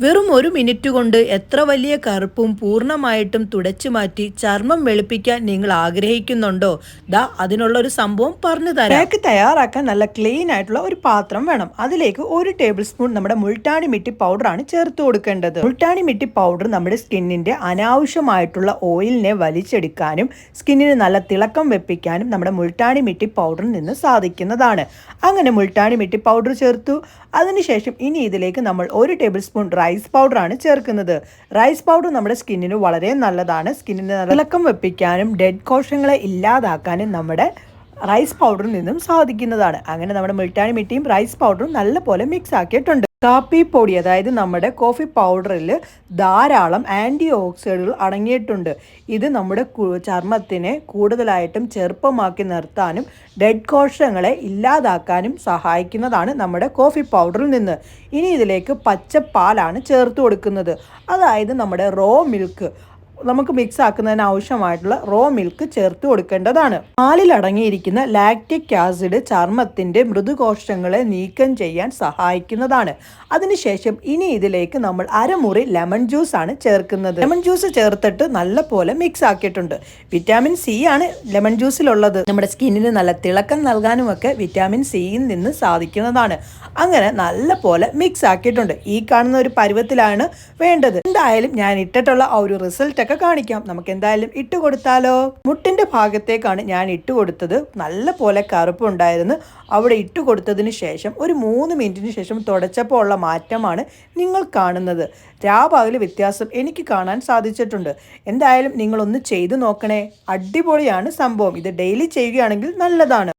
വെറും 1 മിനിറ്റ് കൊണ്ട് എത്ര വലിയ കറുപ്പും പൂർണ്ണമായിട്ടും തുടച്ചു മാറ്റി ചർമ്മം വെളുപ്പിക്കാൻ നിങ്ങൾ ആഗ്രഹിക്കുന്നുണ്ടോ? ദാ അതിനുള്ള ഒരു സംഭവം പറഞ്ഞു തരാം. പാക്ക് തയ്യാറാക്കാൻ നല്ല ക്ലീൻ ആയിട്ടുള്ള ഒരു പാത്രം വേണം. അതിലേക്ക് 1 ടേബിൾ സ്പൂൺ നമ്മുടെ മുൾട്ടാണി മിട്ടി പൗഡർ ആണ് ചേർത്ത് കൊടുക്കേണ്ടത്. മുൾട്ടാണി മിട്ടി പൗഡർ നമ്മുടെ സ്കിന്നിന്റെ അനാവശ്യമായിട്ടുള്ള ഓയിലിനെ വലിച്ചെടുക്കാനും സ്കിന്നിന് നല്ല തിളക്കം വെപ്പിക്കാനും നമ്മുടെ മുൾട്ടാണി മിട്ടി പൗഡറിൽ നിന്ന് സാധിക്കുന്നതാണ്. അങ്ങനെ മുൾട്ടാണി മിട്ടി പൗഡർ ചേർത്തു. അതിനുശേഷം ഇനി ഇതിലേക്ക് നമ്മൾ 1 ടേബിൾ സ്പൂൺ റൈസ് പൗഡർ ആണ് ചേർക്കുന്നത്. റൈസ് പൗഡർ നമ്മുടെ സ്കിന്നിന് വളരെ നല്ലതാണ്. സ്കിന്നിന് തിളക്കം വെപ്പിക്കാനും ഡെഡ് കോശങ്ങളെ ഇല്ലാതാക്കാനും നമ്മുടെ റൈസ് പൗഡറിൽ നിന്നും സാധിക്കുന്നതാണ്. അങ്ങനെ നമ്മുടെ മുൾട്ടാണി മിട്ടിയും റൈസ് പൗഡറും നല്ലപോലെ മിക്സ് ആക്കിയിട്ടുണ്ട്. കാപ്പി പൊടി, അതായത് നമ്മുടെ കോഫി പൗഡറിൽ ധാരാളം ആൻറ്റി ഓക്സിഡന്റുകൾ അടങ്ങിയിട്ടുണ്ട്. ഇത് നമ്മുടെ ചർമ്മത്തിനെ കൂടുതലായിട്ടും ചെറുപ്പമാക്കി നിർത്താനും ഡെഡ് കോശങ്ങളെ ഇല്ലാതാക്കാനും സഹായിക്കുന്നതാണ് നമ്മുടെ കോഫി പൗഡറിൽ നിന്ന്. ഇനി ഇതിലേക്ക് പച്ചപ്പാലാണ് ചേർത്ത് കൊടുക്കുന്നത്. അതായത് നമ്മുടെ റോ മിൽക്ക് നമുക്ക് മിക്സ് ആക്കുന്നതിന് ആവശ്യമായിട്ടുള്ള റോ മിൽക്ക് ചേർത്ത് കൊടുക്കേണ്ടതാണ്. പാലിൽ അടങ്ങിയിരിക്കുന്ന ലാക്റ്റിക് ആസിഡ് ചർമ്മത്തിന്റെ മൃദുകോശങ്ങളെ നീക്കം ചെയ്യാൻ സഹായിക്കുന്നതാണ്. അതിനുശേഷം ഇനി ഇതിലേക്ക് നമ്മൾ അരമുറി ലെമൺ ജ്യൂസ് ആണ് ചേർക്കുന്നത്. ലെമൺ ജ്യൂസ് ചേർത്തിട്ട് നല്ല പോലെ മിക്സ് ആക്കിയിട്ടുണ്ട്. വിറ്റാമിൻ സി ആണ് ലെമൺ ജ്യൂസിലുള്ളത്. നമ്മുടെ സ്കിന്നിന് നല്ല തിളക്കം നൽകാനുമൊക്കെ വിറ്റാമിൻ സിയിൽ നിന്ന് സാധിക്കുന്നതാണ്. അങ്ങനെ നല്ല പോലെ മിക്സ് ആക്കിയിട്ടുണ്ട്. ഈ കാണുന്ന ഒരു പരുവത്തിലാണ് വേണ്ടത്. എന്തായാലും ഞാൻ ഇട്ടിട്ടുള്ള ആ ഒരു റിസൾട്ട് ഒക്കെ കാണിക്കാം. നമുക്ക് എന്തായാലും ഇട്ട് കൊടുത്താലോ. മുട്ടിന്റെ ഭാഗത്തേക്കാണ് ഞാൻ ഇട്ട് കൊടുത്തത്. നല്ല പോലെ കറുപ്പുണ്ടായിരുന്നു. അവിടെ ഇട്ട് കൊടുത്തതിന് ശേഷം ഒരു 3 മിനിറ്റിന് ശേഷം തുടച്ചപ്പോൾ ഉള്ള മാറ്റമാണ് നിങ്ങൾ കാണുന്നത്. രാപകല് വ്യത്യാസം എനിക്ക് കാണാൻ സാധിച്ചിട്ടുണ്ട്. എന്തായാലും നിങ്ങളൊന്ന് ചെയ്തു നോക്കണേ. അടിപൊളിയാണ് സംഭവം. ഇത് ഡെയിലി ചെയ്യുകയാണെങ്കിൽ നല്ലതാണ്.